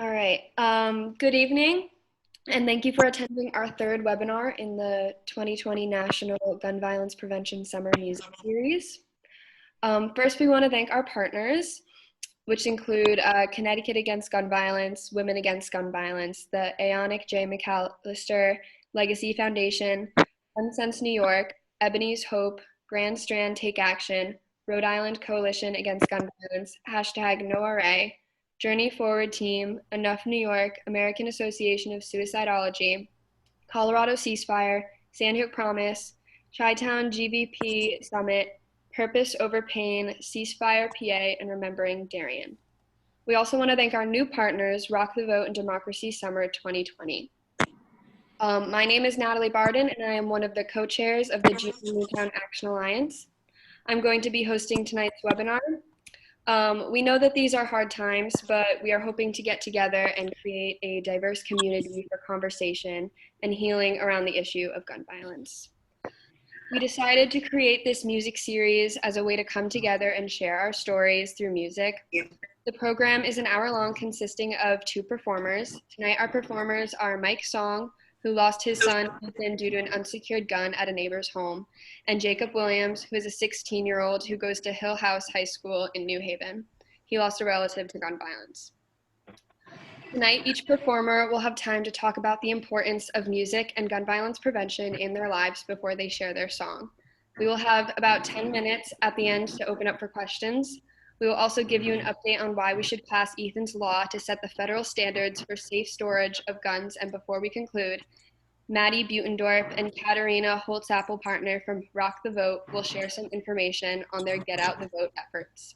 All right. Good evening, and thank you for attending our third webinar in the 2020 National Gun Violence Prevention Summer Music Series. First, we want to thank our partners, which include Connecticut Against Gun Violence, Women Against Gun Violence, the Aonic J. McAllister Legacy Foundation, Unsense New York, Ebony's Hope, Grand Strand Take Action, Rhode Island Coalition Against Gun Violence, hashtag NoRA, Journey Forward Team, Enough New York, American Association of Suicidology, Colorado Ceasefire, Sandhook Promise, Chi-Town GVP Summit, Purpose Over Pain, Ceasefire PA, and Remembering Darien. We also want to thank our new partners, Rock the Vote and Democracy Summer 2020. My name is Natalie Barden, and I am one of the co-chairs of the Jr Newtown Acton Alliance. I'm going to be hosting tonight's webinar. We know that these are hard times, but we are hoping to get together and create a diverse community for conversation and healing around the issue of gun violence. We decided to create this music series as a way to come together and share our stories through music. The program is an hour long, consisting of 2 performers. Tonight, our performers are Mike Song, who lost his son Ethan due to an unsecured gun at a neighbor's home, and Jacob Williams, who is a 16-year-old who goes to Hill House High School in New Haven. He lost a relative to gun violence. Tonight, each performer will have time to talk about the importance of music and gun violence prevention in their lives before they share their song. We will have about 10 minutes at the end to open up for questions. We will also give you an update on why we should pass Ethan's law to set the federal standards for safe storage of guns. And before we conclude, Maddie Butendorf and Katarina Holtzapfel partner from Rock the Vote will share some information on their Get Out the Vote efforts.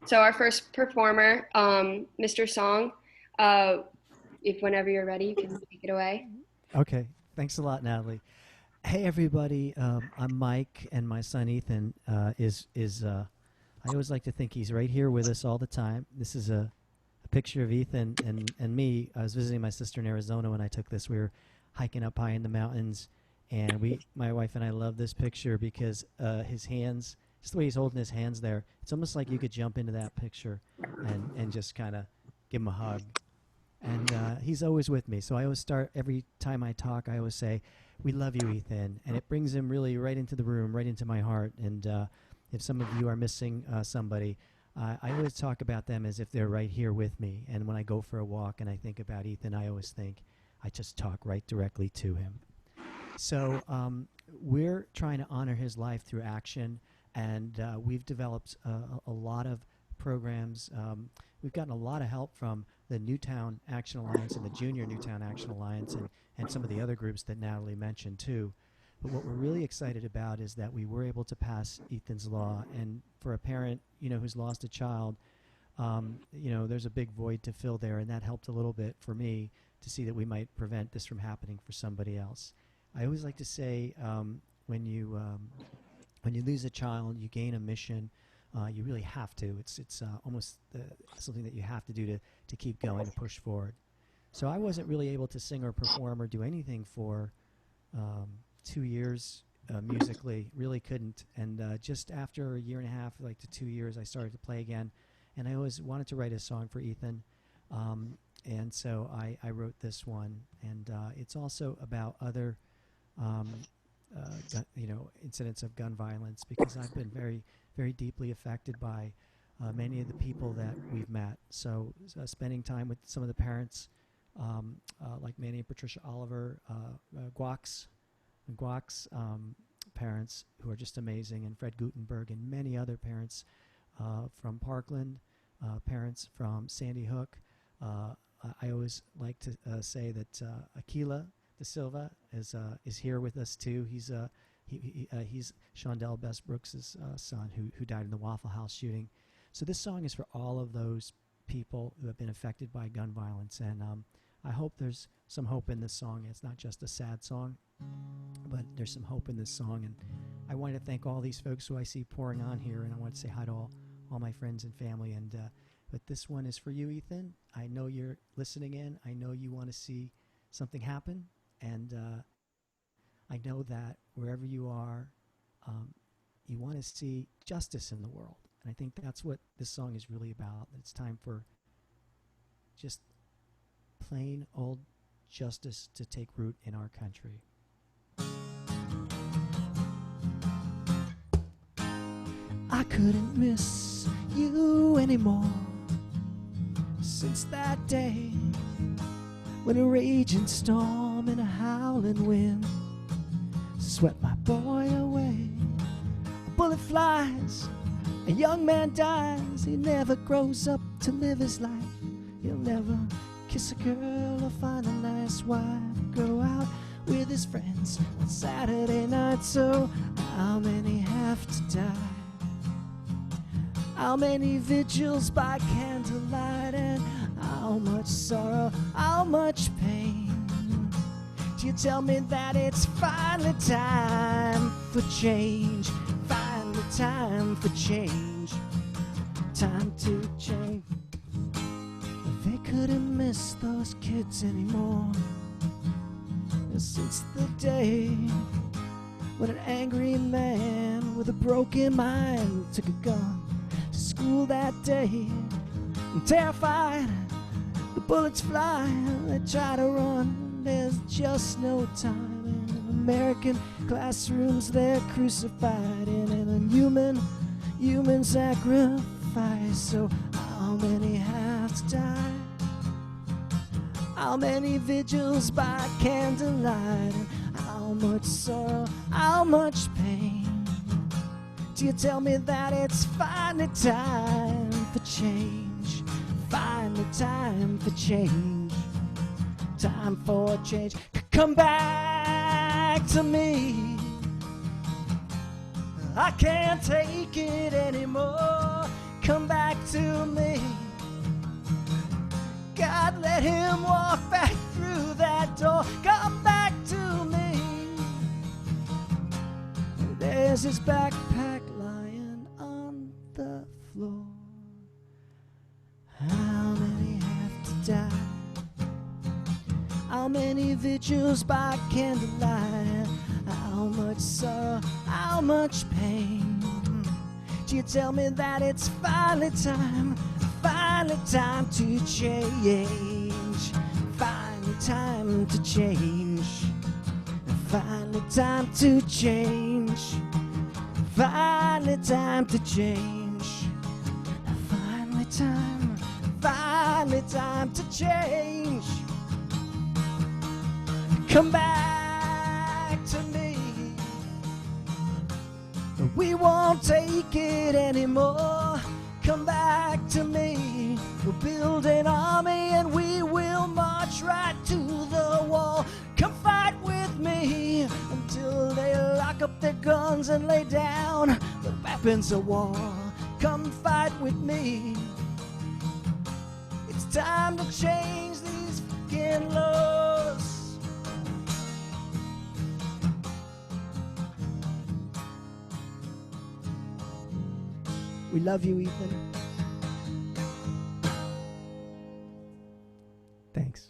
So our first performer, Mr. Song, if whenever you're ready, you can take it away. Okay, thanks a lot, Natalie. Hey, everybody. I'm Mike, and my son Ethan is. I always like to think he's right here with us all the time. This is a picture of Ethan and me. I was visiting my sister in Arizona when I took this. We were hiking up high in the mountains, and my wife and I love this picture because his hands, just the way he's holding his hands there, it's almost like you could jump into that picture and just kind of give him a hug. And he's always with me. So I always start, every time I talk, I always say, "We love you, Ethan." And it brings him really right into the room, right into my heart. And if some of you are missing somebody, I always talk about them as if they're right here with me. And when I go for a walk and I think about Ethan, I always think I just talk right directly to him. So we're trying to honor his life through action. And we've developed a lot of programs. We've gotten a lot of help from the Newtown Acton Alliance and the Jr Newtown Acton Alliance and some of the other groups that Natalie mentioned too. But what we're really excited about is that we were able to pass Ethan's law. And for a parent, who's lost a child, there's a big void to fill there. And that helped a little bit for me to see that we might prevent this from happening for somebody else. I always like to say when you lose a child, you gain a mission. You really have to. It's almost something that you have to do to keep going, to push forward. So I wasn't really able to sing or perform or do anything for 2 years musically. Really couldn't. And just after a year and a half, like to 2 years, I started to play again. And I always wanted to write a song for Ethan. And so I wrote this one. And it's also about other incidents of gun violence, because I've been very, very deeply affected by many of the people that we've met. So spending time with some of the parents, like Manny and Patricia Oliver, Guac's parents, who are just amazing, and Fred Gutenberg, and many other parents from Parkland, parents from Sandy Hook. I always like to say that Aquila De Silva is here with us too. He's Shondell Bestbrooks' son, who died in the Waffle House shooting. So this song is for all of those people who have been affected by gun violence, and I hope there's some hope in this song. It's not just a sad song, but there's some hope in this song. And I want to thank all these folks who I see pouring on here, and I want to say hi to all my friends and family. And but this one is for you, Ethan. I know you're listening in. I know you want to see something happen, and I know that wherever you are, you want to see justice in the world. And I think that's what this song is really about. It's time for just plain old justice to take root in our country. I couldn't miss you anymore since that day when a raging storm and a howling wind swept my boy away. A bullet flies, a young man dies. He never grows up to live his life. He'll never kiss a girl or find a nice wife, go out with his friends on Saturday night. So how many have to die? How many vigils by candlelight? And how much sorrow, how much pain? Do you tell me that it's finally time for change? Finally time for change. Time to change. They couldn't miss those kids anymore since the day when an angry man with a broken mind took a gun to school that day. And terrified, the bullets fly, they try to run, there's just no time. In American classrooms they're crucified in an human sacrifice. So how many have to die? How many vigils by candlelight? And how much sorrow, how much pain? Do you tell me that it's finally time for change? Finally time for change. Time for change. Come back to me. I can't take it anymore. Come back to me. God, let him walk back through that door. Come back to me. There's his backpack lying on the floor. How many have to die? How many vigils by candlelight? How much sorrow, how much pain? Do you tell me that it's finally time to change? Finally time to change. Finally time to change. Finally time to change. Finally time to change. Come back to me. We won't take it anymore. Come back to me. We'll build an army and we will march right to the wall. Come fight with me until they lock up their guns and lay down the weapons of war. Come fight with me. It's time to change these fucking laws. We love you, Ethan. Thanks.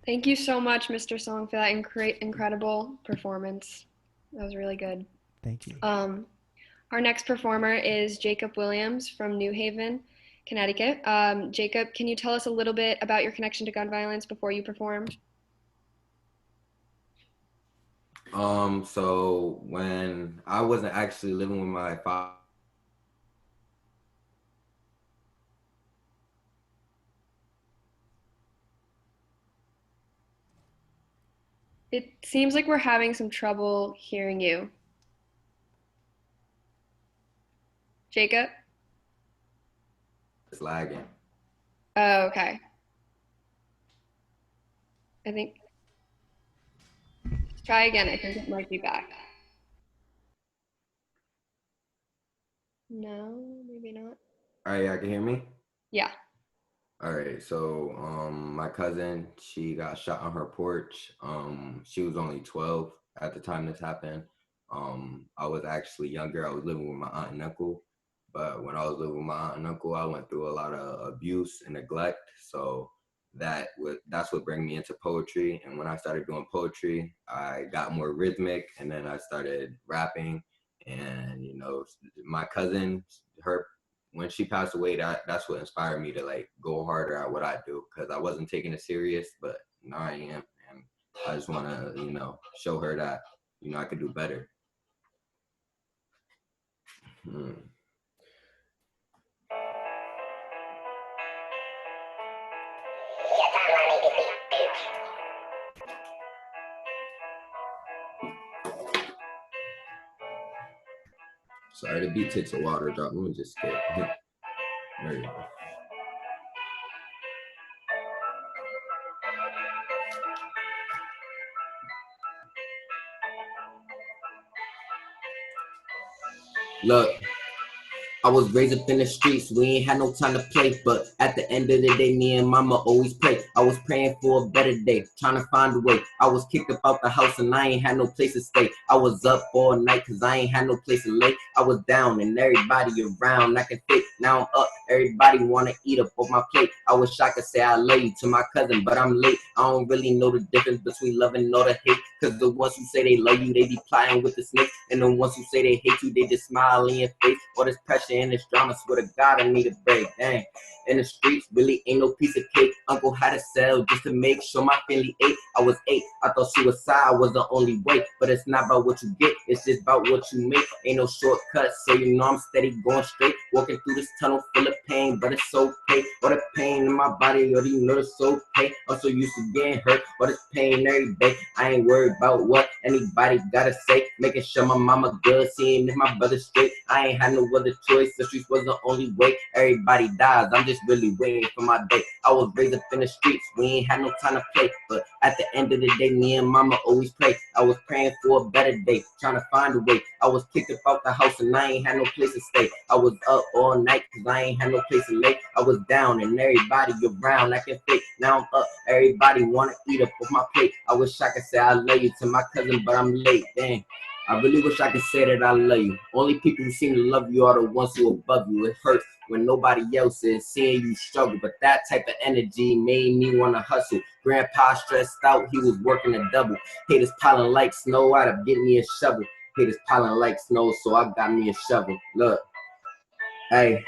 Thank you so much, Mr. Song, for that incredible performance. That was really good. Thank you. Our next performer is Jacob Williams from New Haven, Connecticut. Jacob, can you tell us a little bit about your connection to gun violence before you perform? So when I wasn't actually living with my father, It seems like we're having some trouble hearing you. Jacob? it's lagging. Oh, okay. I think, let's try again. I think it might be back. No, maybe not. All right, y'all can hear me? Yeah. All right, so my cousin, she got shot on her porch. She was only 12 at the time this happened. I was actually younger. I was living with my aunt and uncle. But when I was living with my aunt and uncle, I went through a lot of abuse and neglect. So that's what brought me into poetry. And when I started doing poetry, I got more rhythmic, and then I started rapping. And my cousin, her when she passed away, that's what inspired me to like go harder at what I do, because I wasn't taking it serious, but now I am, and I just want to show her that I could do better. Sorry, the beat takes a while to drop. Let me just get there you go. Look, I was raised up in the streets, we ain't had no time to play. But at the end of the day, me and mama always pray. I was praying for a better day, trying to find a way. I was kicked up out the house and I ain't had no place to stay. I was up all night cause I ain't had no place to lay. I was down and everybody around I can fit. Now I'm up, everybody wanna eat up off my plate. I wish I could say I love you to my cousin, but I'm late. I don't really know the difference between love and all the hate. Cause the ones who say they love you, they be plotting with the snakes. And the ones who say they hate you, they just smile in your face. All this pressure and this drama, swear to God, I need a break. Dang. In the streets, really ain't no piece of cake. Uncle had to sell just to make sure my family ate. I was 8, I thought suicide was the only way. But it's not about what you get, it's just about what you make. Ain't no shortcuts, so I'm steady going straight. Walking through this tunnel full of pain, but it's okay. All the pain in my body, already know it's okay. I'm so used to getting hurt, all this pain every day. I ain't worried about what anybody gotta say. Making sure my mama good, seeing if my brother's straight. I ain't had no other choice, the streets was the only way. Everybody dies, I'm just really waiting for my day. I was raised up in the streets, we ain't had no time to play. But at the end of the day, me and mama always pray. I was praying for a better day, trying to find a way. I was kicked up out the house and I ain't had no place to stay. I was up all night cause I ain't had no place to lay. I was down and everybody around I can fake. Now I'm up, everybody wanna eat up off my plate. I wish I could say I love you to my cousin, but I'm late, dang. I really wish I could say that I love you. Only people who seem to love you are the ones who are above you. It hurts when nobody else is seeing you struggle, but that type of energy made me want to hustle. Grandpa stressed out, he was working a double. Haters piling like snow, I'd have get me a shovel. Haters piling like snow, so I got me a shovel. Look, hey.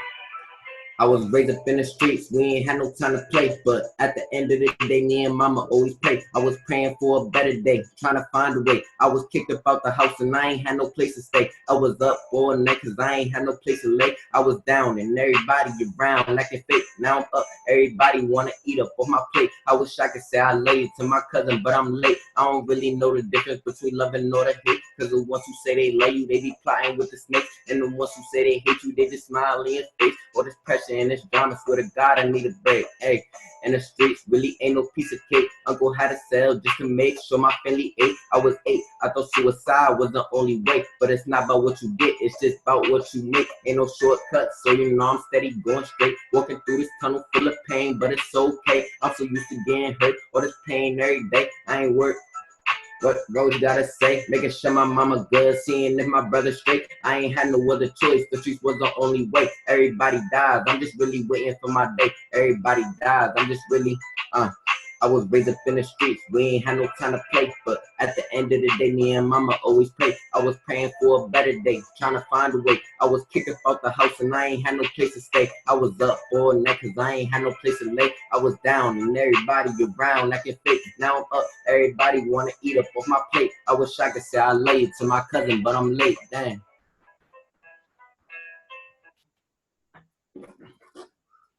I was raised up in the streets, we ain't had no time to play. But at the end of the day, me and mama always pray. I was praying for a better day, trying to find a way. I was kicked up out the house and I ain't had no place to stay. I was up all night cause I ain't had no place to lay. I was down and everybody around I can fake. Now I'm up, everybody wanna eat up off my plate. I wish I could say I love you to my cousin, but I'm late. I don't really know the difference between love and all the hate. Cause the ones who say they love you, they be plotting with the snakes. And the ones who say they hate you, they just smile in your face. All this pressure and this drama, swear to God, I need a break. Hey, in the streets, really ain't no piece of cake. Uncle had to sell just to make sure my family ate. I was 8, I thought suicide was the only way. But it's not about what you get, it's just about what you make. Ain't no shortcuts, so I'm steady going straight. Walking through this tunnel full of pain, but it's okay. I'm so used to getting hurt, all this pain every day. I ain't worried what Rose gotta say, making sure my mama good, seeing if my brother's straight. I ain't had no other choice, the streets was the only way. Everybody dies, I'm just really waiting for my day. Everybody dies, I'm just really, I was raised up in the streets, we ain't had no time to play. But at the end of the day, me and mama always pray. I was praying for a better day, trying to find a way. I was kicked up out the house and I ain't had no place to stay. I was up all night cause I ain't had no place to lay. I was down and everybody around I can fake. Now I'm up, everybody wanna eat up off my plate. I wish I could say I love you to my cousin, but I'm late, dang.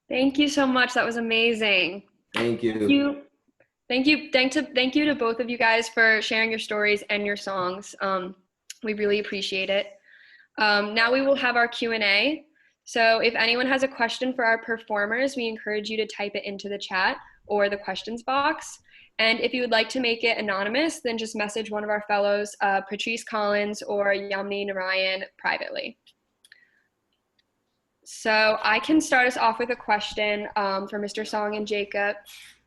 Thank you so much. That was amazing. Thank you. Thank you to both of you guys for sharing your stories and your songs. We really appreciate it. Now we will have our Q&A. So if anyone has a question for our performers, we encourage you to type it into the chat or the questions box. And if you would like to make it anonymous, then just message one of our fellows, Patrice Collins or Yamini Narayan, privately. So I can start us off with a question for Mr. Song and Jacob.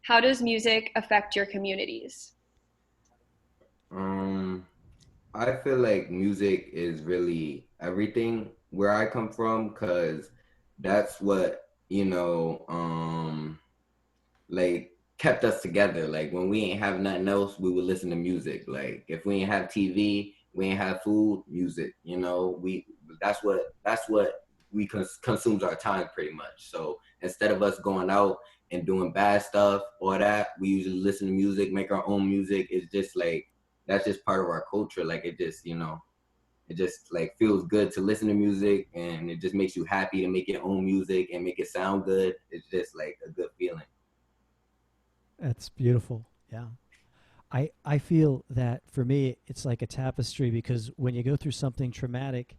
How does music affect your communities? I feel like music is really everything where I come from, because that's what, like kept us together. Like when we ain't have nothing else, we would listen to music. Like if we ain't have TV, we ain't have food, music. You know, we that's what we consumes our time pretty much. So instead of us going out and doing bad stuff or that, we usually listen to music, make our own music. It's just like that's just part of our culture. Like it just, it just like feels good to listen to music, and it just makes you happy to make your own music and make it sound good. It's just like a good feeling. That's beautiful. Yeah. I feel that for me, it's like a tapestry because when you go through something traumatic,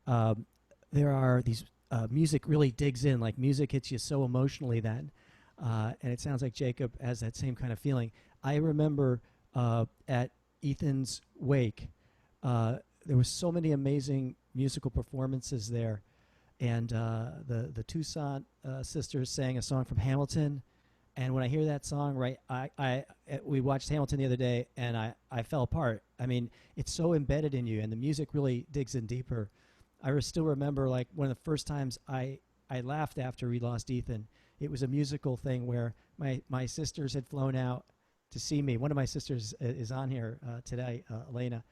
um, there are these music really digs in. Like music hits you so emotionally then, and it sounds like Jacob has that same kind of feeling. I remember at Ethan's wake, there was so many amazing musical performances there, and the Toussaint sisters sang a song from Hamilton. And when I hear that song, right, we watched Hamilton the other day, and I fell apart. I mean, it's so embedded in you, and the music really digs in deeper. Still remember, like, one of the first times I laughed after we lost Ethan. It was a musical thing where my sisters had flown out to see me. One of my sisters is on here today, Elena,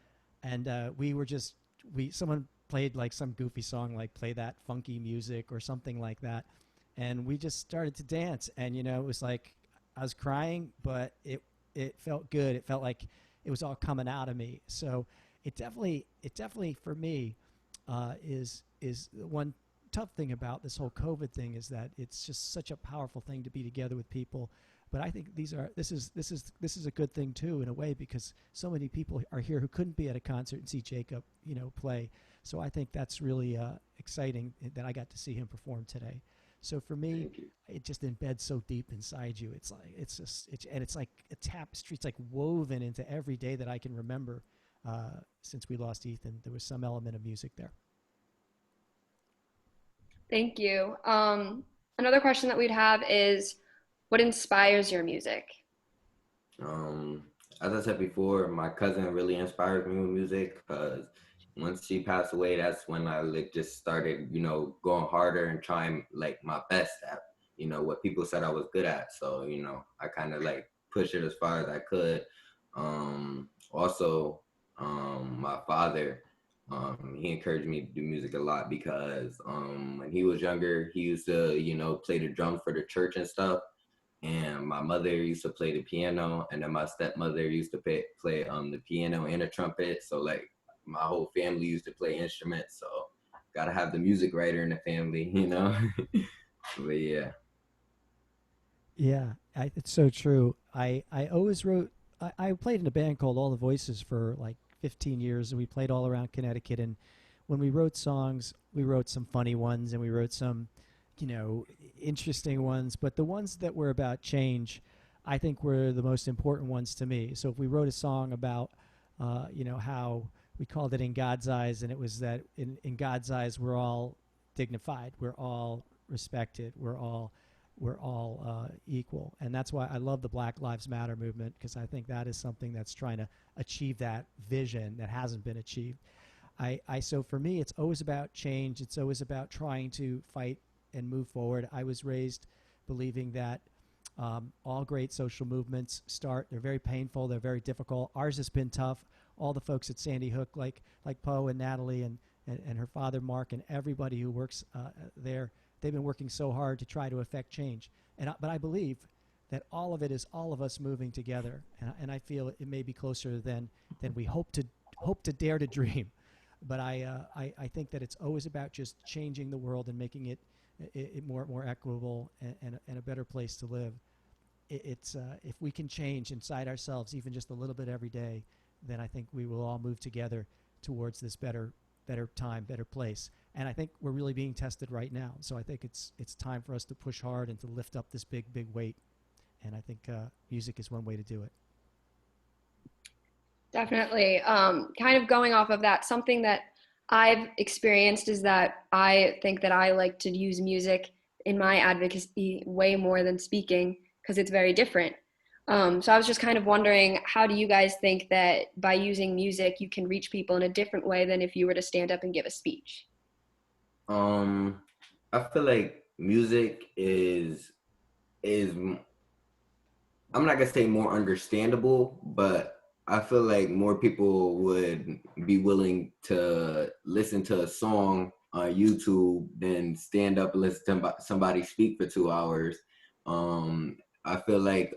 and we were just someone played like some goofy song, like play that funky music or something like that, and we just started to dance. And it was like I was crying, but it felt good. It felt like it was all coming out of me. So it definitely for me is the one tough thing about this whole COVID thing is that it's just such a powerful thing to be together with people. But I think this is a good thing too in a way because so many people are here who couldn't be at a concert and see Jacob play. So I think that's really exciting that I got to see him perform today. So for me, Thank you. it just embeds so deep inside you. It's like it's like a tapestry. It's like woven into every day that I can remember since we lost Ethan. There was some element of music there. Thank you. Another question that we'd have is, what inspires your music? Um, as I said before, my cousin really inspired me with music because once she passed away, that's when I like just started, going harder and trying like my best at, what people said I was good at. So, I kind of like pushed it as far as I could. Also, my father, he encouraged me to do music a lot because when he was younger, he used to, play the drums for the church and stuff, and my mother used to play the piano, and then my stepmother used to play the piano and the trumpet. So like my whole family used to play instruments. So gotta have the music writer in the family. But yeah. It's so true. I always wrote. I played in a band called All the Voices for like 15 years, and we played all around Connecticut. And when we wrote songs, we wrote some funny ones, and we wrote some, you know, interesting ones. But the ones that were about change, I think, were the most important ones to me. So if we wrote a song about, how we called it "In God's Eyes," and it was that in God's eyes we're all dignified, we're all respected, we're all equal. And that's why I love the Black Lives Matter movement, because I think that is something that's trying to achieve that vision that hasn't been achieved. So for me, it's always about change. It's always about trying to fight and move forward. I was raised believing that all great social movements they're very painful, they're very difficult. Ours has been tough. All the folks at Sandy Hook, like Poe and Natalie and her father Mark and everybody who works there, they've been working so hard to try to affect change. But I believe that all of it is all of us moving together, and I feel it may be closer than we hope to dare to dream. But I think that it's always about just changing the world and making it more equitable and a better place to live. It's if we can change inside ourselves even just a little bit every day, then I think we will all move together towards this better time, better place. And I think we're really being tested right now. So I think it's time for us to push hard and to lift up this big weight. And I think music is one way to do it. Definitely. Kind of going off of that, something that I've experienced is that I think that I like to use music in my advocacy way more than speaking because it's very different. So I was just kind of wondering, how do you guys think that by using music, you can reach people in a different way than if you were to stand up and give a speech? Um, I feel like music is I'm not gonna say more understandable, but I feel like more people would be willing to listen to a song on YouTube than stand up and listen to somebody speak for 2 hours. I feel like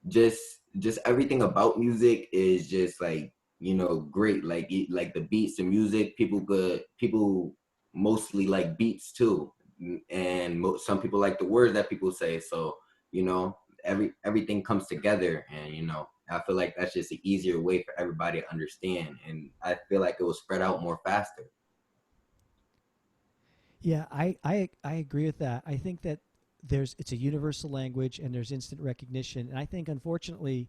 just just everything about music is just like, great. Like the beats and music, people mostly like beats too, and some people like the words that people say. So you know everything comes together, and I feel like that's just an easier way for everybody to understand, and I feel like it will spread out more faster. Yeah, I agree with that. I think that it's a universal language and there's instant recognition. And I think unfortunately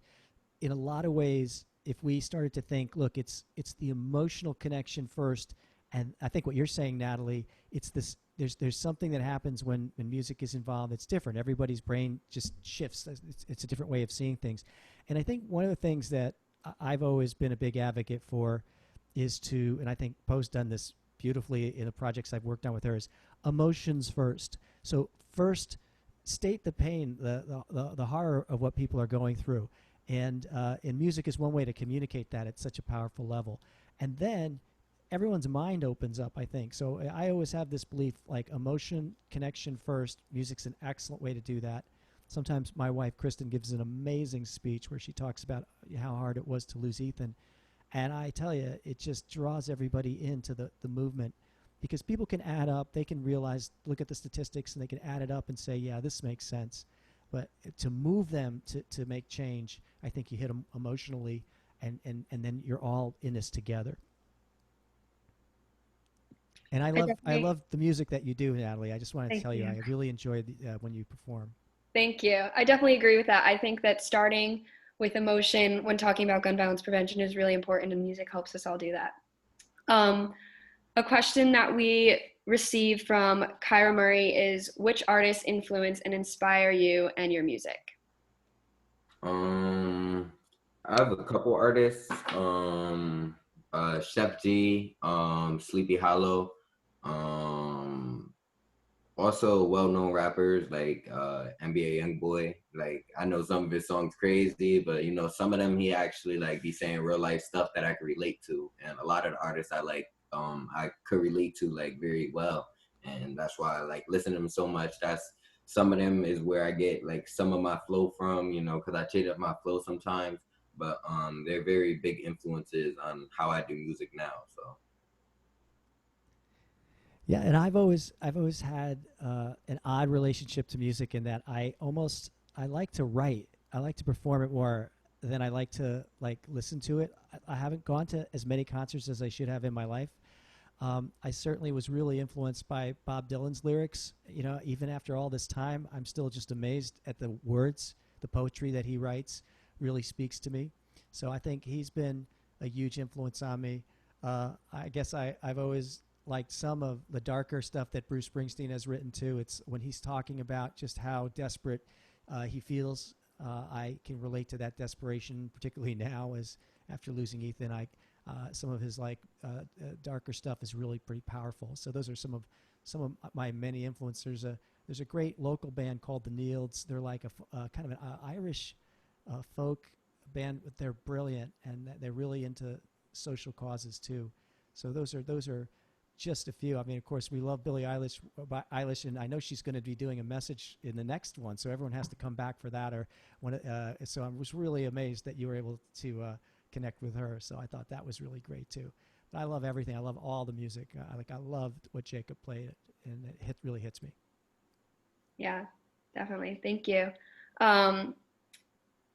in a lot of ways, if we started to think, look, it's the emotional connection first, and I think what you're saying, Natalie, it's this. There's something that happens when music is involved. It's different. Everybody's brain just shifts. It's a different way of seeing things, and I think one of the things that I've always been a big advocate for is to, and I think Poe's done this beautifully in the projects I've worked on with her, is emotions first. So first, state the pain, the horror of what people are going through, and music is one way to communicate that at such a powerful level. And then everyone's mind opens up, I think. So I always have this belief, like emotion, connection first. Music's an excellent way to do that. Sometimes my wife, Kristen, gives an amazing speech where she talks about how hard it was to lose Ethan. And I tell you, it just draws everybody into the movement because people can add up, they can realize, look at the statistics, and they can add it up and say, yeah, this makes sense. But to move them to make change, I think you hit them emotionally, and then you're all in this together. And I I definitely love the music that you do, Natalie. I just want to thank tell you, you. I really enjoy when you perform. Thank you. I definitely agree with that. I think that starting with emotion when talking about gun violence prevention is really important, and music helps us all do that. Um, a question that we received from Kyra Murray is, which artists influence and inspire you and your music? um I have a couple artists, Chef G, Sleepy Hollow, um also well-known rappers like NBA YoungBoy. Like I know some of his songs crazy, but some of them he actually like be saying real life stuff that I could relate to, and a lot of the artists I like, I could relate to like very well, and that's why I like listen to them so much. That's Some of them is where I get like some of my flow from, because I change up my flow sometimes. But they're very big influences on how I do music now. So Yeah, and I've always had an odd relationship to music in that I like to write. I like to perform it more than I like to like listen to it. I haven't gone to as many concerts as I should have in my life. I certainly was really influenced by Bob Dylan's lyrics. Even after all this time, I'm still just amazed at the words, the poetry that he writes really speaks to me. So I think he's been a huge influence on me. I guess I've always liked some of the darker stuff that Bruce Springsteen has written too. It's when he's talking about just how desperate he feels. I can relate to that desperation, particularly now as after losing Ethan. Some of his darker stuff is really pretty powerful. So those are some of my many influences. There's a great local band called the Neilds. They're like a kind of an Irish folk band, but they're brilliant and they're really into social causes too. So those are just a few. I mean, of course, we love Billie Eilish, and I know she's going to be doing a message in the next one, so everyone has to come back for that. So I was really amazed that you were able to connect with her. So I thought that was really great too. But I love everything. I love all the music. I loved what Jacob played, and really hits me. Yeah, definitely. Thank you. Um,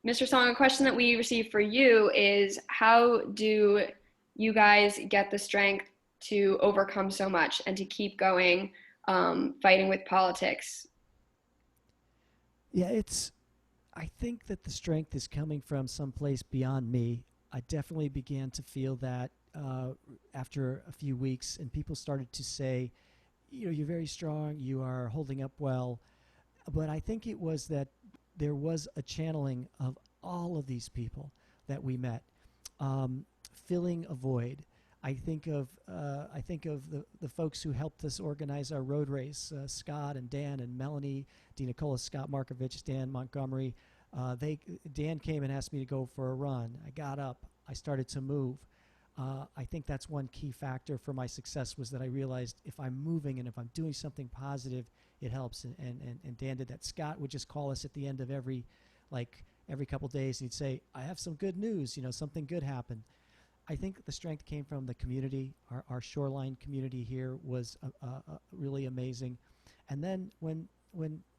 Mr. Song, a question that we received for you is, how do you guys get the strength to overcome so much and to keep going, fighting with politics? Yeah, I think that the strength is coming from someplace beyond me. I definitely began to feel that after a few weeks, and people started to say, you're very strong, you are holding up well. But I think it was that there was a channeling of all of these people that we met, um, filling a void. I think of the folks who helped us organize our road race, Scott and Dan and Melanie, Dina Cola, Scott Markovich, Dan Montgomery. Dan came and asked me to go for a run. I got up. I started to move. I think that's one key factor for my success was that I realized if I'm moving and if I'm doing something positive, it helps. And Dan did that. Scott would just call us at the end of every couple days, and he'd say, "I have some good news. Something good happened." I think the strength came from the community. Our shoreline community here was really amazing. And then when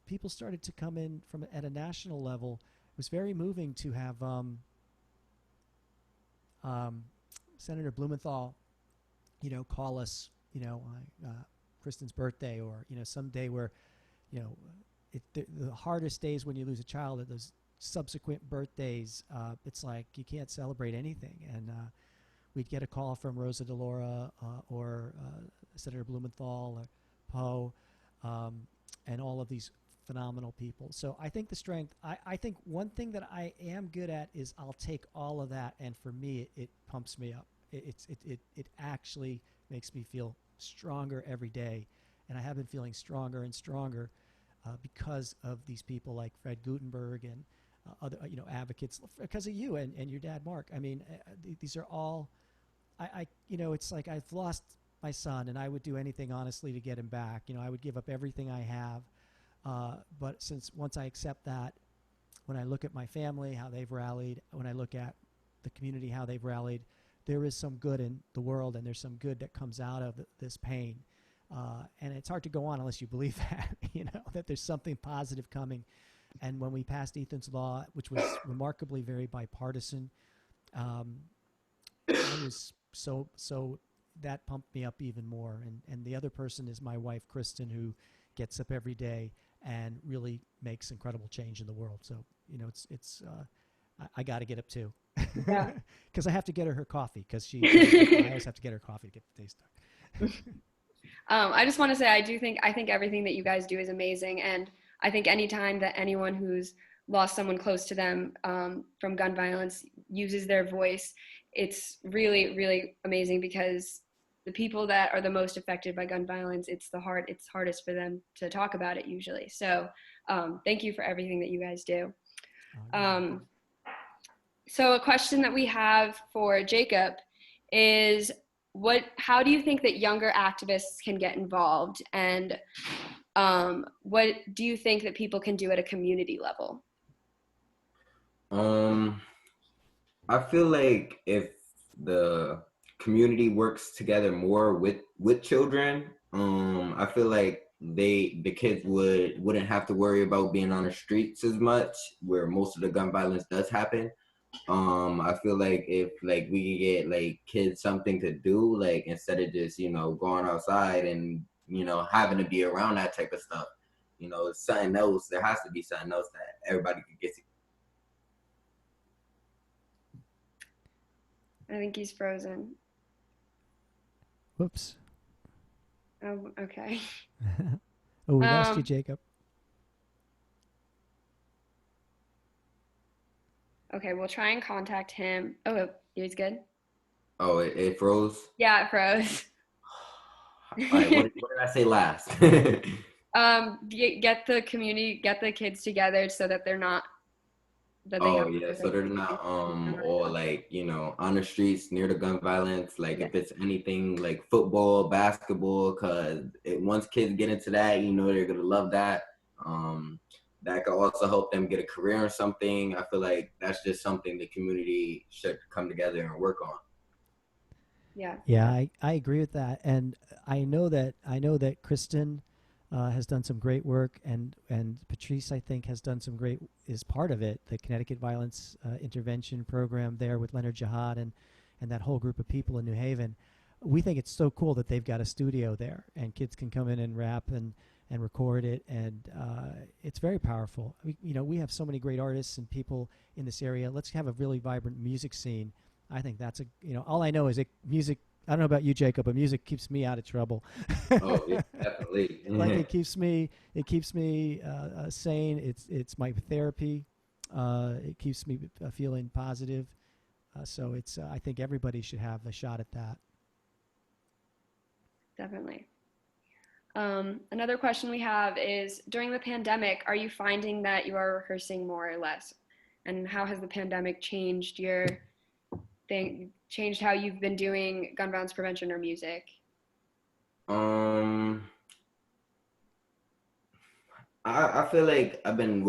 people started to come in from at a national level, it was very moving to have Senator Blumenthal, call us, Kristen's birthday, or some day where, the hardest days when you lose a child are those subsequent birthdays. It's like you can't celebrate anything, and we'd get a call from Rosa DeLaura or Senator Blumenthal or Poe, and all of these phenomenal people. So I think the strength, I think one thing that I am good at is I'll take all of that, and for me, it pumps me up. It actually makes me feel stronger every day, and I have been feeling stronger and stronger because of these people like Fred Gutenberg and other advocates, because of you and your dad Mark. I mean, these are all it's like I've lost my son, and I would do anything honestly to get him back. I would give up everything I have. But once I accept that, when I look at my family, how they've rallied, when I look at the community, how they've rallied, there is some good in the world, and there's some good that comes out of this pain. And it's hard to go on unless you believe that, that there's something positive coming. And when we passed Ethan's Law, which was remarkably very bipartisan, I was so that pumped me up even more. And the other person is my wife, Kristen, who gets up every day and really makes incredible change in the world. So, I got to get up too. Yeah. Because I have to get her coffee, because I always have to get her coffee to get the day started. I just want to say, I think everything that you guys do is amazing. And I think anytime that anyone who's lost someone close to them from gun violence uses their voice, it's really, really amazing, because the people that are the most affected by gun violence, it's hardest for them to talk about it usually. So thank you for everything that you guys do. So a question that we have for Jacob is, how do you think that younger activists can get involved? And what do you think that people can do at a community level? I feel like if the community works together more with children, I feel like the kids wouldn't have to worry about being on the streets as much, where most of the gun violence does happen. I feel like if we can get kids something to do, instead of just going outside and having to be around that type of stuff, something else. There has to be something else that everybody can get to. I think he's frozen. Whoops. Oh, okay. Oh, we lost you, Jacob. Okay, we'll try and contact him. Oh, he's good. Oh, it froze? Yeah, it froze. All right, what did I say last? Get the kids together so that they're not. Oh yeah, so they're not all on the streets near the gun violence. If it's anything like football, basketball, because once kids get into that, they're gonna love that. That could also help them get a career or something. I feel like that's just something the community should come together and work on. Yeah, I agree with that, and I know that Kristen has done some great work, and Patrice, I think, has done some great, is part of it, the Connecticut Violence Intervention Program there with Leonard Jihad and that whole group of people in New Haven. We think it's so cool that they've got a studio there, and kids can come in and rap and record it, and it's very powerful. We have so many great artists and people in this area. Let's have a really vibrant music scene. I think that's all I know is music. I don't know about you, Jacob, but music keeps me out of trouble. Oh, yeah, definitely. It keeps me sane. It's my therapy. It keeps me feeling positive. So I think everybody should have a shot at that. Definitely. Another question we have is, during the pandemic, are you finding that you are rehearsing more or less? and how has the pandemic changed your changed how you've been doing gun violence prevention or music? Um, I feel like I've been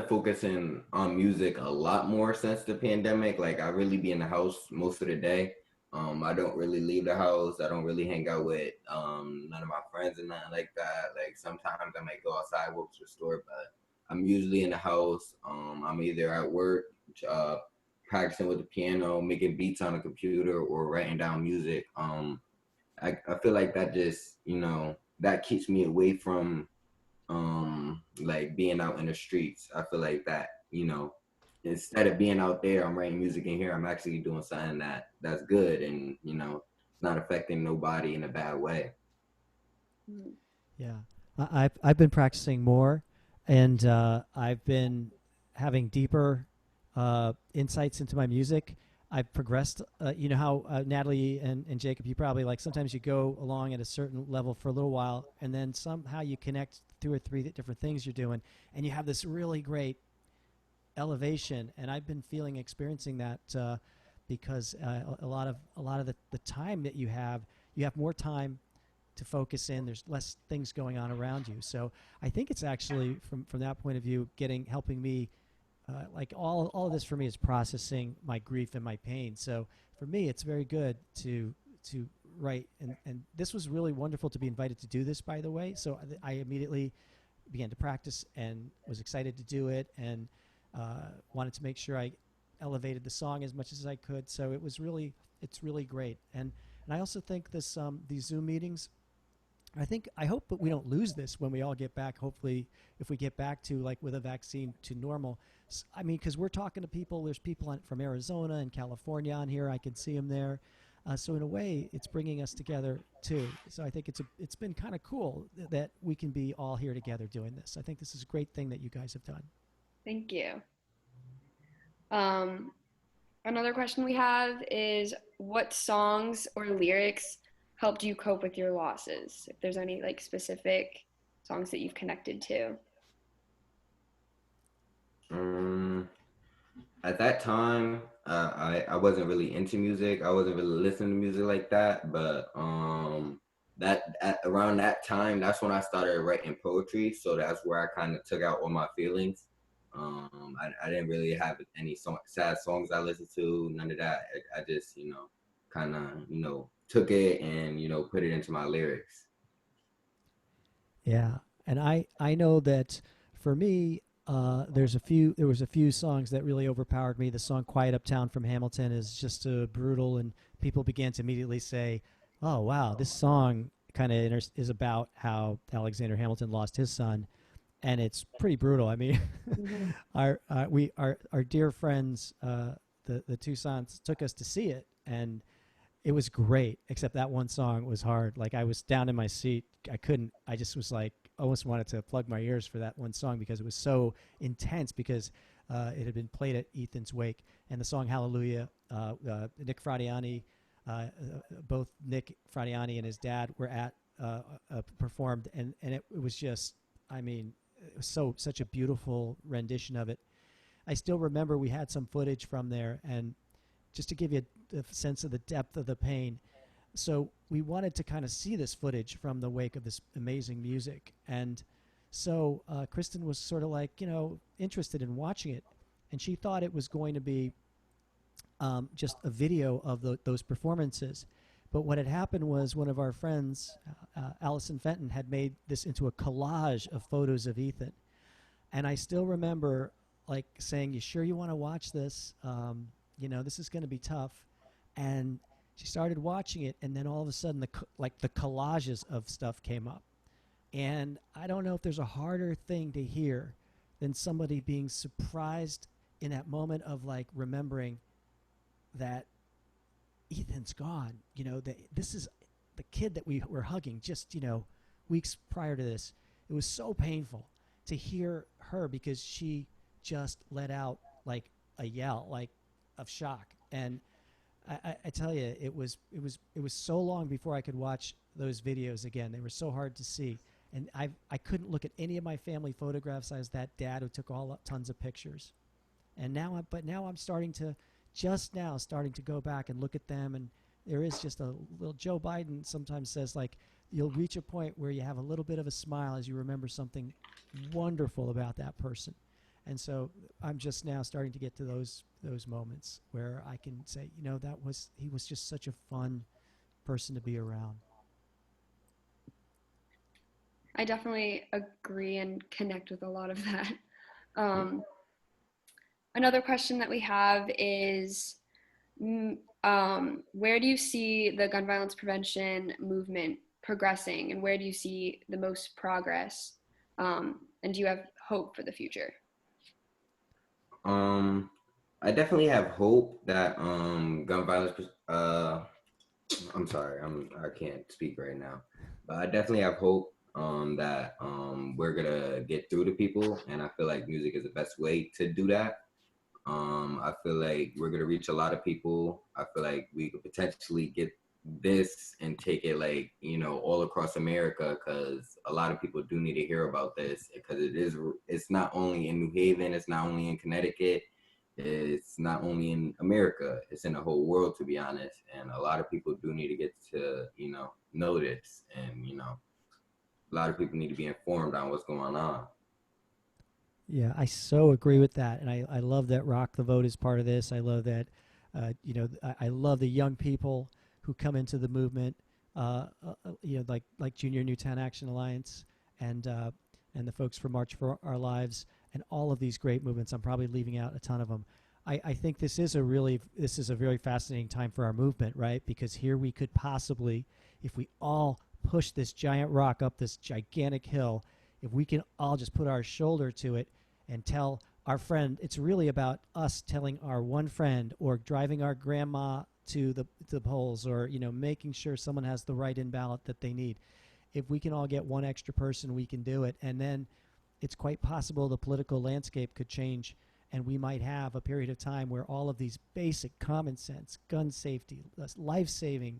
focusing on music a lot more since the pandemic. Like I really be in the house most of the day. I don't really leave the house. I don't really hang out with none of my friends and nothing like that. Like sometimes I might go outside, walk to the store, but I'm usually in the house. I'm either at work, uh, practicing with the piano, making beats on the computer, or writing down music. I feel like that just, that keeps me away from like being out in the streets. I feel like that, instead of being out there, I'm writing music in here. I'm actually doing something that's good, and it's not affecting nobody in a bad way. Mm. Yeah, I've been practicing more, and I've been having deeper insights into my music. I've progressed. You know how Natalie and Jacob, you probably like sometimes you go along at a certain level for a little while, and then somehow you connect two or three different things you're doing, and you have this really great elevation. And I've been experiencing that because a lot of the time that you have more time to focus in. There's less things going on around you. So I think it's actually from that point of view, helping me. Like all of this for me is processing my grief and my pain. So for me, it's very good to write. And this was really wonderful to be invited to do this, by the way. So I immediately began to practice and was excited to do it, and wanted to make sure I elevated the song as much as I could. So it's really great. And I also think these Zoom meetings, I hope that we don't lose this when we all get back. Hopefully, if we get back to like with a vaccine to normal. I mean, because we're talking to people. There's people from Arizona and California on here. I can see them there. So in a way, it's bringing us together too. So I think it's been kind of cool that we can be all here together doing this. I think this is a great thing that you guys have done. Thank you. Um, Another question we have is what songs or lyrics helped you cope with your losses? If there's any like specific songs that you've connected to. Um, at that time, I wasn't really into music. I wasn't really listening to music like that. But around that time, that's when I started writing poetry. So that's where I kind of took out all my feelings. I didn't really have any sad songs I listened to. None of that. I just kind of took it and put it into my lyrics. Yeah, and I know that for me, there was a few songs that really overpowered me. The song "Quiet Uptown" from Hamilton is just brutal, and people began to immediately say, "Oh wow, this song kind of is about how Alexander Hamilton lost his son," and it's pretty brutal. I mean, Mhm. our dear friends, the Tucson's took us to see it, and it was great, except that one song was hard. Like I was down in my seat. I couldn't. I just was like, almost wanted to plug my ears for that one song because it was so intense. Because it had been played at Ethan's wake, and the song "Hallelujah." Nick Fradiani, both Nick Fradiani and his dad were at performed, and it was just. I mean, it was such a beautiful rendition of it. I still remember we had some footage from there, and just to give you a sense of the depth of the pain. So we wanted to kind of see this footage from the wake of this amazing music. And so Kristen was sort of like, interested in watching it. And she thought it was going to be just a video of those performances. But what had happened was one of our friends, Allison Fenton, had made this into a collage of photos of Ethan. And I still remember like saying, "You sure you want to watch this? This is going to be tough." And she started watching it, and then all of a sudden, the collages of stuff came up. And I don't know if there's a harder thing to hear than somebody being surprised in that moment of like remembering that Ethan's gone. That this is the kid that we were hugging just weeks prior to this. It was so painful to hear her because she just let out like a yell, like of shock. And I tell you, it was so long before I could watch those videos again. They were so hard to see, and I couldn't look at any of my family photographs. I was that dad who took tons of pictures. And now I'm starting to just now starting to go back and look at them, and there is just a little. Joe Biden sometimes says, like, you'll reach a point where you have a little bit of a smile as you remember something wonderful about that person. And so I'm just now starting to get to those moments where I can say, that was he was just such a fun person to be around. I definitely agree and connect with a lot of that. Um, Another question that we have is, where do you see the gun violence prevention movement progressing, and where do you see the most progress? And do you have hope for the future? Um, I definitely have hope that gun violence. I'm sorry, I can't speak right now, but I definitely have hope that we're gonna get through to people, and I feel like music is the best way to do that. I feel like we're gonna reach a lot of people. I feel like we could potentially get this and take it, like, all across America, because a lot of people do need to hear about this, because it's not only in New Haven, it's not only in Connecticut, it's not only in America, it's in the whole world, to be honest. And a lot of people do need to get to know this, and a lot of people need to be informed on what's going on. Yeah, I so agree with that, and I love that Rock the Vote is part of this. I love that, I love the young people who come into the movement, like Junior Newtown Action Alliance, and uh, and the folks for March for Our Lives, and all of these great movements. I'm probably leaving out a ton of them. I think this is a very fascinating time for our movement, right? Because here we could possibly, if we all push this giant rock up this gigantic hill, if we can all just put our shoulder to it and tell our friend, it's really about us telling our one friend, or driving our grandma to the polls, or making sure someone has the write-in ballot that they need. If we can all get one extra person, we can do it, and then it's quite possible the political landscape could change, and we might have a period of time where all of these basic common sense, gun safety, life saving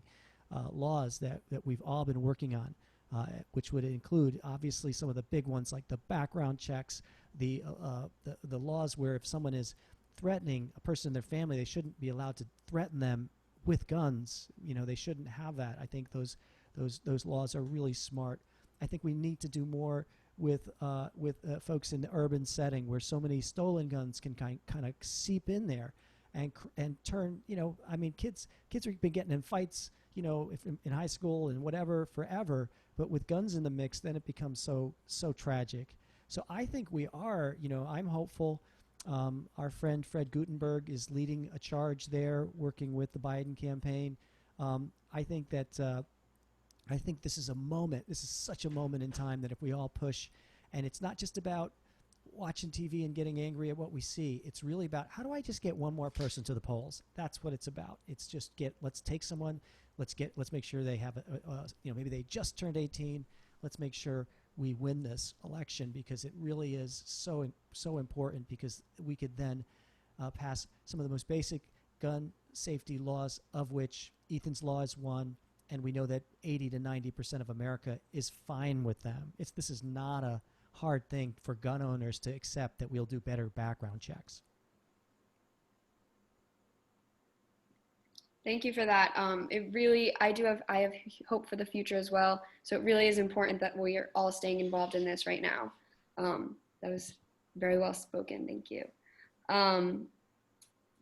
laws that we've all been working on, which would include obviously some of the big ones like the background checks, the laws where if someone is threatening a person in their family, they shouldn't be allowed to threaten them with guns. They shouldn't have that. I think those laws are really smart. I think we need to do more with folks in the urban setting where so many stolen guns can kind of seep in there, and turn. I mean, kids have been getting in fights, if in high school and whatever forever, but with guns in the mix, then it becomes so tragic. So I think we are. I'm hopeful. Our friend Fred Gutenberg is leading a charge there, working with the Biden campaign. I think that I think this is a moment. This is such a moment in time that if we all push, and it's not just about watching TV and getting angry at what we see. It's really about, how do I just get one more person to the polls? That's what it's about. It's just let's take someone, let's make sure they have maybe they just turned 18. Let's make sure we win this election, because it really is so important, because we could then pass some of the most basic gun safety laws, of which Ethan's law is one, and we know that 80 to 90% of America is fine with them. This is not a hard thing for gun owners to accept, that we'll do better background checks. Thank you for that. I have hope for the future as well. So it really is important that we are all staying involved in this right now. That was very well spoken. Thank you. Um,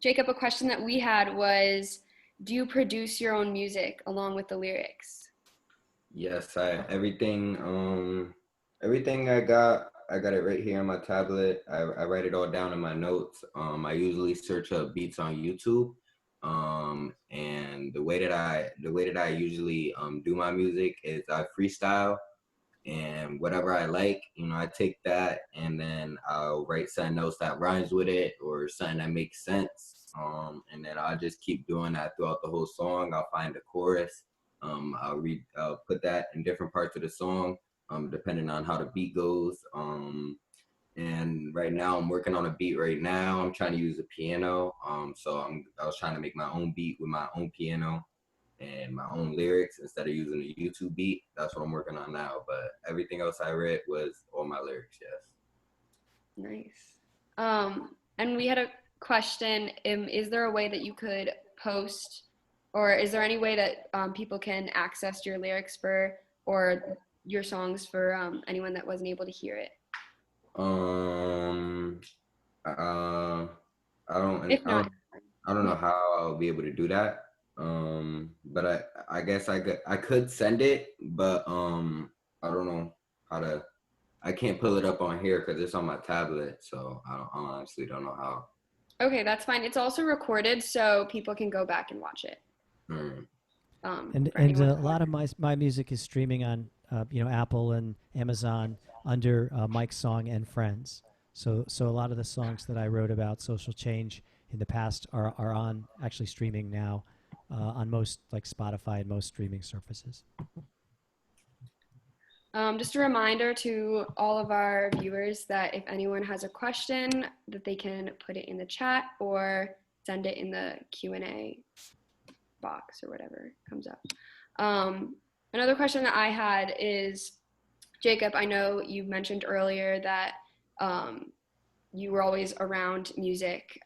Jacob, a question that we had was, do you produce your own music along with the lyrics? Yes, everything I got it right here on my tablet. I write it all down in my notes. I usually search up beats on YouTube. And the way that I usually do my music is I freestyle, and whatever I like, I take that and then I'll write something else that rhymes with it, or something that makes sense. And then I'll just keep doing that throughout the whole song. I'll find the chorus. I'll put that in different parts of the song, depending on how the beat goes. And right now I'm working on a beat right now. I'm trying to use a piano. So I was trying to make my own beat with my own piano and my own lyrics instead of using a YouTube beat. That's what I'm working on now. But everything else I read was all my lyrics, yes. Nice. And we had question, is there a way that you could post, or is there any way that people can access your lyrics for, or your songs for anyone that wasn't able to hear it? Um, uh, I don't, If not, I don't know yeah. how I'll be able to do that. But I guess I could send it, but I don't know how to. I can't pull it up on here because it's on my tablet, so I honestly don't know how. Okay, that's fine. It's also recorded, so people can go back and watch it. Mm. And For anyone a that lot wants. of my music is streaming on Apple and Amazon under Mike's Song and Friends. So a lot of the songs that I wrote about social change in the past are on actually streaming now on most like Spotify and most streaming services. Just a reminder to all of our viewers that if anyone has a question, that they can put it in the chat or send it in the Q&A box or whatever comes up. Another question that I had is, Jacob, I know you mentioned earlier that you were always around music.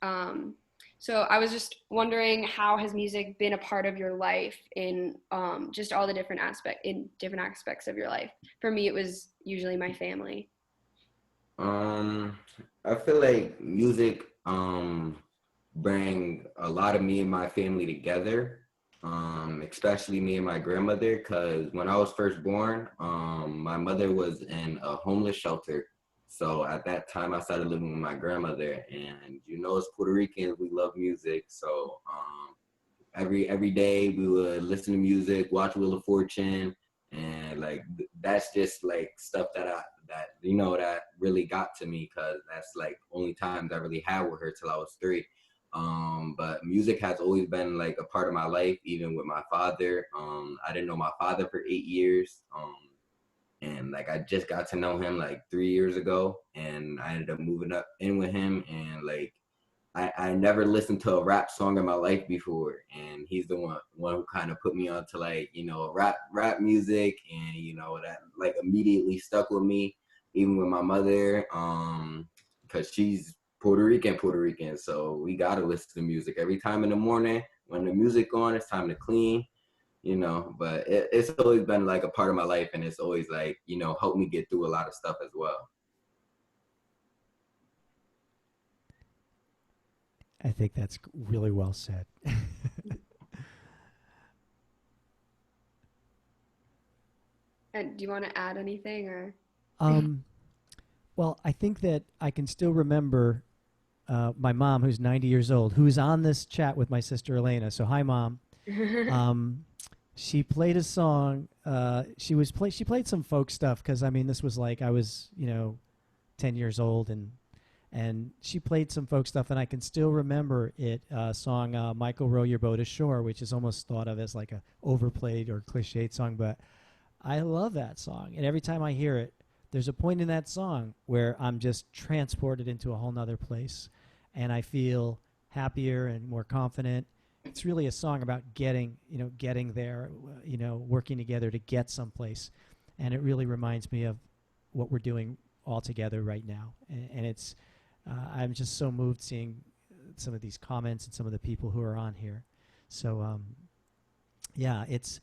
So I was just wondering, how has music been a part of your life in just all the different aspects of your life? For me, it was usually my family. Um, I feel like music bring a lot of me and my family together. Especially me and my grandmother, because when I was first born, my mother was in a homeless shelter. So at that time, I started living with my grandmother, and as Puerto Ricans, we love music. So every day we would listen to music, watch Wheel of Fortune, and like that's just like stuff that really got to me, because that's like only times I really had with her till I was 3. But music has always been like a part of my life, even with my father. I didn't know my father for 8 years. And like I just got to know him like 3 years ago, and I ended up moving up in with him, and like I never listened to a rap song in my life before, and he's the one who kind of put me onto like rap music, and that like immediately stuck with me, even with my mother, because she's Puerto Rican, so we gotta listen to music every time in the morning when the music on. It's time to clean, but it's always been like a part of my life, and it's always like helped me get through a lot of stuff as well. I think that's really well said. And do you want to add anything or? um, well, I think that I can still remember my mom, who's 90 years old, who's on this chat with my sister Elena. So hi, Mom. Um, she played a song. She played some folk stuff because I mean this was like I was 10 years old, and she played some folk stuff, and I can still remember it. Song "Michael Row Your Boat Ashore," which is almost thought of as like a overplayed or cliched song, but I love that song, and every time I hear it, there's a point in that song where I'm just transported into a whole nother place, and I feel happier and more confident. It's really a song about getting there, working together to get someplace, and it really reminds me of what we're doing all together right now. And it's, I'm just so moved seeing some of these comments and some of the people who are on here. So yeah, it's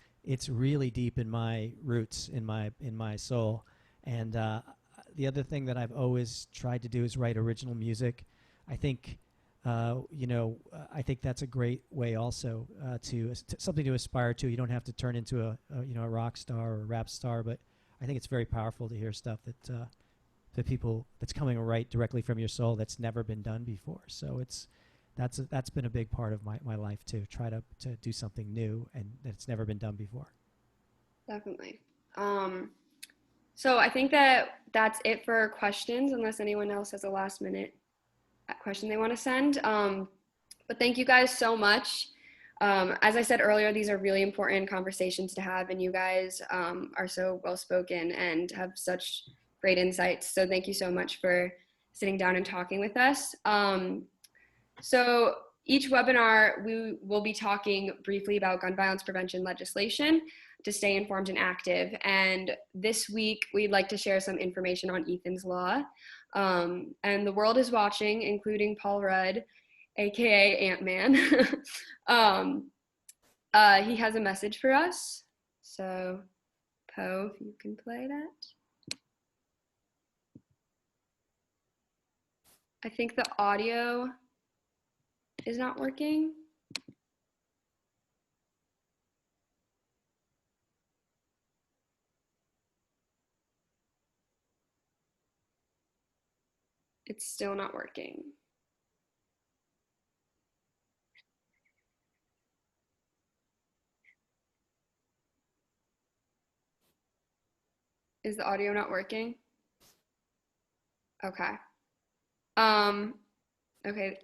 really deep in my roots, in my soul. And the other thing that I've always tried to do is write original music. I think I think that's a great way also to something to aspire to. You don't have to turn into a rock star or a rap star, but I think it's very powerful to hear stuff that people that's coming right directly from your soul that's never been done before. So that's been a big part of my life too. Try to do something new and that's never been done before. Definitely. So I think that that's it for questions, unless anyone else has a last minute question they want to send. But thank you guys so much. As I said earlier, these are really important conversations to have, and you guys are so well spoken and have such great insights. So thank you so much for sitting down and talking with us. So each webinar, we will be talking briefly about gun violence prevention legislation to stay informed and active. And this week, we'd like to share some information on Ethan's Law. And the world is watching, including Paul Rudd, aka Ant-Man. He has a message for us. So, Poe, if you can play that. I think the audio is not working. It's still not working. Is the audio not working? Okay. Okay.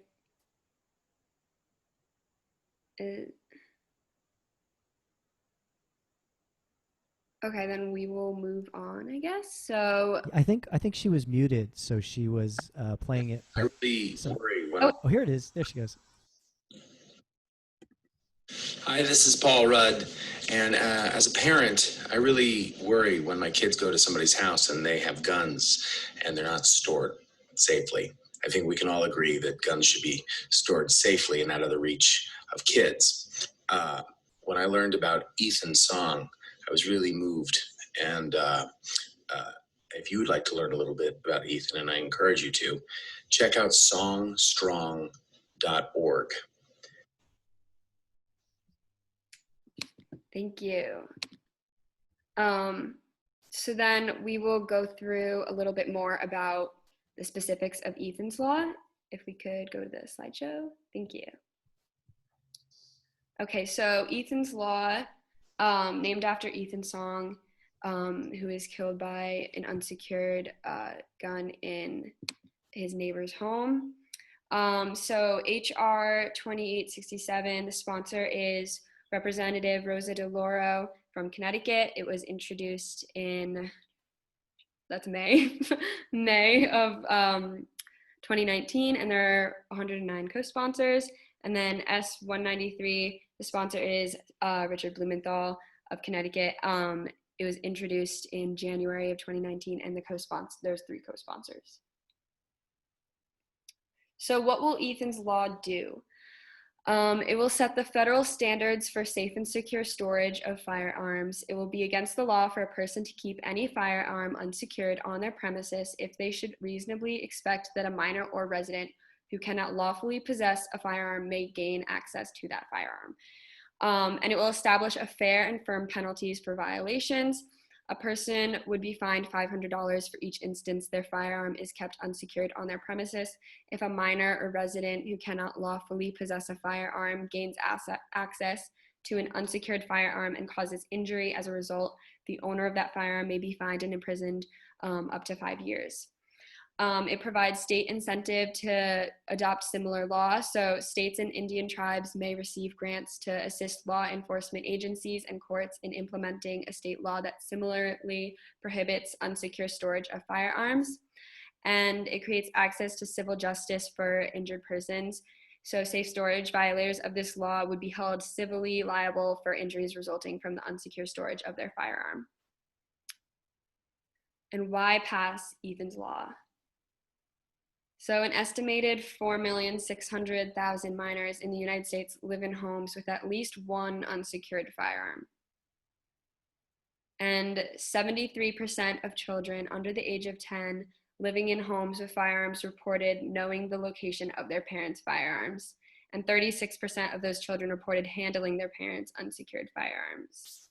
Okay, then we will move on, I guess. So, I think she was muted, so she was playing it. I really worry when. Oh, here it is. There she goes. Hi, this is Paul Rudd, and as a parent, I really worry when my kids go to somebody's house and they have guns and they're not stored safely. I think we can all agree that guns should be stored safely and out of the reach of kids. When I learned about Ethan's song, I was really moved, and if you would like to learn a little bit about Ethan, and I encourage you to, check out songstrong.org. thank you. So then we will go through a little bit more about the specifics of Ethan's Law. If we could go to the slideshow. Thank you. Okay, so Ethan's Law, named after Ethan Song, who is killed by an unsecured gun in his neighbor's home. So HR 2867, the sponsor is Representative Rosa DeLauro from Connecticut. It was introduced in, that's May, May of 2019, and there are 109 co-sponsors. And then S193, the sponsor is Richard Blumenthal of Connecticut. It was introduced in January of 2019, and there's 3 co-sponsors. So what will Ethan's Law do? It will set the federal standards for safe and secure storage of firearms. It will be against the law for a person to keep any firearm unsecured on their premises if they should reasonably expect that a minor or resident who cannot lawfully possess a firearm may gain access to that firearm. And it will establish a fair and firm penalties for violations. A person would be fined $500 for each instance their firearm is kept unsecured on their premises. If a minor or resident who cannot lawfully possess a firearm gains access to an unsecured firearm and causes injury as a result, the owner of that firearm may be fined and imprisoned up to 5 years. It provides state incentive to adopt similar laws. So states and Indian tribes may receive grants to assist law enforcement agencies and courts in implementing a state law that similarly prohibits unsecure storage of firearms. And it creates access to civil justice for injured persons. So safe storage violators of this law would be held civilly liable for injuries resulting from the unsecure storage of their firearm. And why pass Ethan's Law? So an estimated 4,600,000 minors in the United States live in homes with at least one unsecured firearm. And 73% of children under the age of 10 living in homes with firearms reported knowing the location of their parents' firearms. And 36% of those children reported handling their parents' unsecured firearms.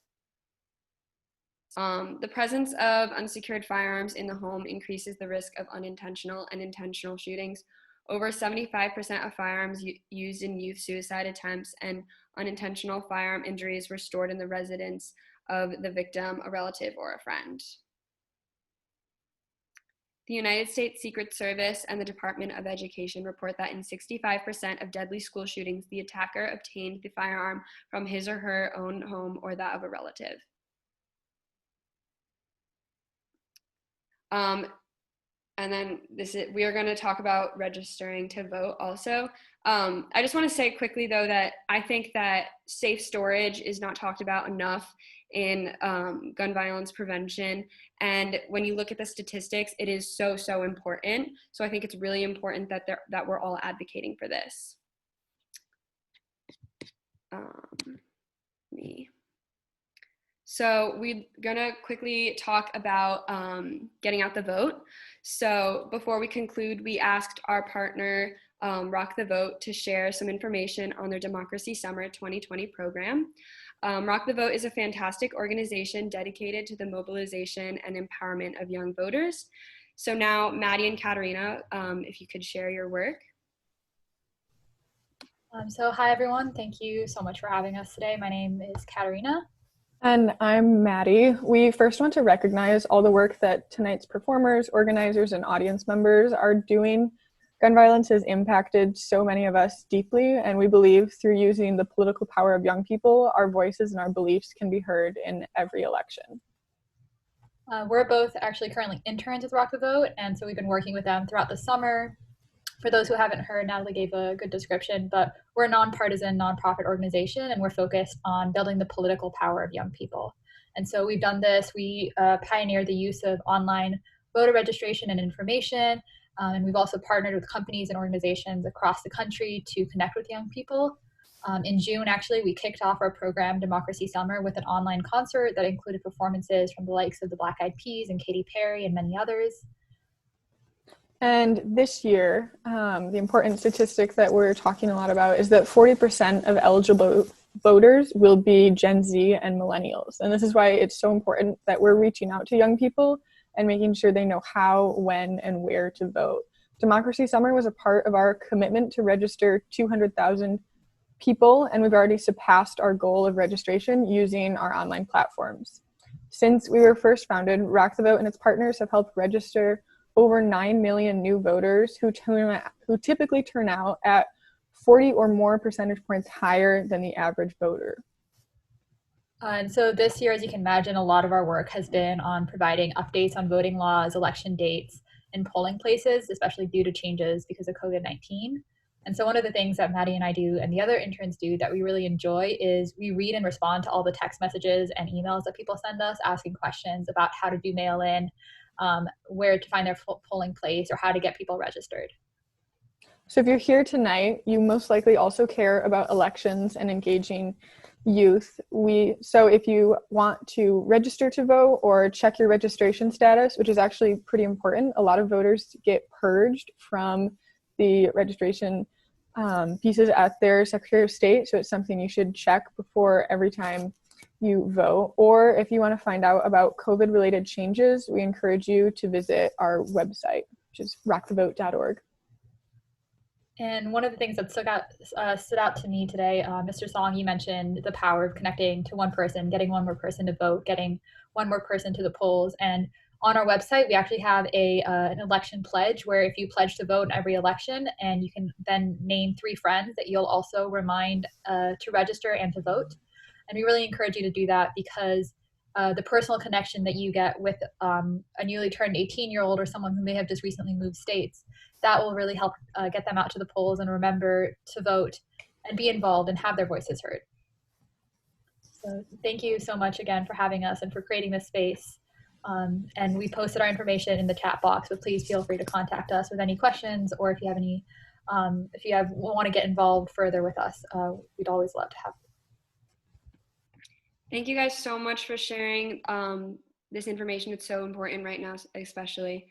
The presence of unsecured firearms in the home increases the risk of unintentional and intentional shootings. Over 75% of firearms used in youth suicide attempts and unintentional firearm injuries were stored in the residence of the victim, a relative, or a friend. The United States Secret Service and the Department of Education report that in 65% of deadly school shootings, the attacker obtained the firearm from his or her own home or that of a relative. And then we are going to talk about registering to vote also. I just want to say quickly, though, that I think that safe storage is not talked about enough in gun violence prevention. And when you look at the statistics, it is so important. So I think it's really important that we're all advocating for this. me. So we're gonna quickly talk about getting out the vote. So before we conclude, we asked our partner, Rock the Vote, to share some information on their Democracy Summer 2020 program. Rock the Vote is a fantastic organization dedicated to the mobilization and empowerment of young voters. So now, Maddie and Katarina, if you could share your work. So hi everyone, thank you so much for having us today. My name is Katarina. And I'm Maddie. We first want to recognize all the work that tonight's performers, organizers, and audience members are doing. Gun violence has impacted so many of us deeply, and we believe through using the political power of young people, our voices and our beliefs can be heard in every election. We're both actually currently interns with Rock the Vote, and so we've been working with them throughout the summer. For those who haven't heard, Natalie gave a good description, but we're a nonpartisan, nonprofit organization, and we're focused on building the political power of young people. And so we've done this. We pioneered the use of online voter registration and information, and we've also partnered with companies and organizations across the country to connect with young people. In June, actually, we kicked off our program, Democracy Summer, with an online concert that included performances from the likes of the Black Eyed Peas and Katy Perry and many others. And this year, the important statistic that we're talking a lot about is that 40% of eligible voters will be Gen Z and millennials. And this is why it's so important that we're reaching out to young people and making sure they know how, when, and where to vote. Democracy Summer was a part of our commitment to register 200,000 people, and we've already surpassed our goal of registration using our online platforms. Since we were first founded, Rock the Vote and its partners have helped register over 9 million new voters who typically turn out at 40 or more percentage points higher than the average voter. And so this year, as you can imagine, a lot of our work has been on providing updates on voting laws, election dates, and polling places, especially due to changes because of COVID-19. And so one of the things that Maddie and I do and the other interns do that we really enjoy is we read and respond to all the text messages and emails that people send us asking questions about how to do mail-in, where to find their polling place, or how to get people registered. So if you're here tonight, you most likely also care about elections and engaging youth. So if you want to register to vote or check your registration status, which is actually pretty important, a lot of voters get purged from the registration pieces at their Secretary of State. So it's something you should check before every time you vote. Or if you want to find out about COVID-related changes, we encourage you to visit our website, which is rockthevote.org. And one of the things that stood out to me today, Mr. Song, you mentioned the power of connecting to one person, getting one more person to vote, getting one more person to the polls. And on our website, we actually have an election pledge where if you pledge to vote in every election, and you can then name 3 friends that you'll also remind to register and to vote. And we really encourage you to do that because the personal connection that you get with a newly turned 18-year-old or someone who may have just recently moved states, that will really help get them out to the polls and remember to vote and be involved and have their voices heard. So thank you so much again for having us and for creating this space. And we posted our information in the chat box, but please feel free to contact us with any questions, or if you have any, want to get involved further with us, we'd always love to have you. Thank you guys so much for sharing this information. It's so important right now, especially.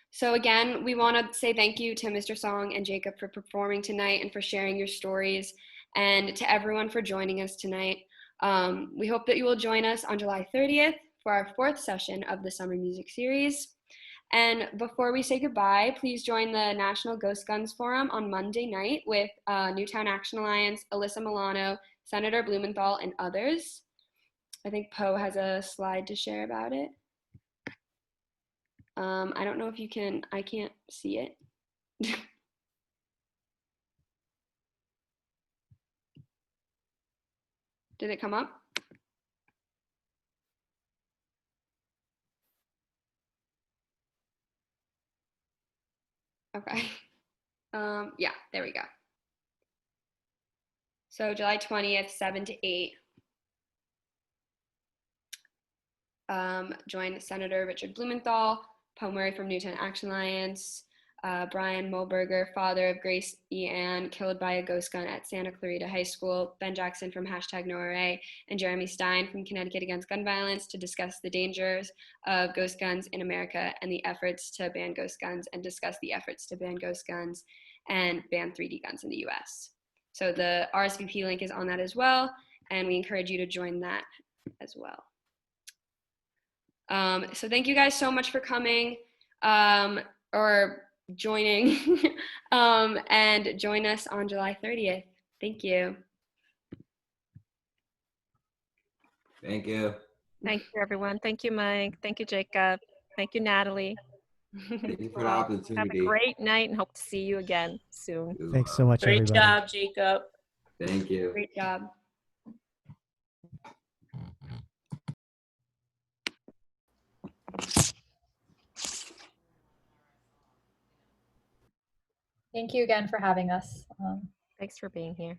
So again, we want to say thank you to Mr. Song and Jacob for performing tonight and for sharing your stories, and to everyone for joining us tonight. We hope that you will join us on July 30th for our 4th session of the Summer Music Series. And before we say goodbye, please join the National Ghost Guns Forum on Monday night with Newtown Acton Alliance, Alyssa Milano, Senator Blumenthal, and others. I think Poe has a slide to share about it. I don't know if you can, I can't see it. Did it come up? Okay. Yeah, there we go. So July 20th, 7 to 8. Join Senator Richard Blumenthal, Poe Murray from Newtown Acton Alliance, Brian Mulberger, father of Grace E. Ann, killed by a ghost gun at Santa Clarita High School, Ben Jackson from #NoRA, and Jeremy Stein from Connecticut Against Gun Violence to discuss the dangers of ghost guns in America and the efforts to ban ghost guns, and discuss the efforts to ban ghost guns and ban 3D guns in the US. So the RSVP link is on that as well, and we encourage you to join that as well. So thank you guys so much for coming or joining and join us on July 30th. Thank you. Thank you. Thank you, everyone. Thank you, Mike. Thank you, Jacob. Thank you, Natalie. Thank you for the Have a opportunity. great night and hope to see you again soon. Thanks so much, Great everybody. job, Jacob. Thank you. Great job. Thank you again for having us. Thanks for being here.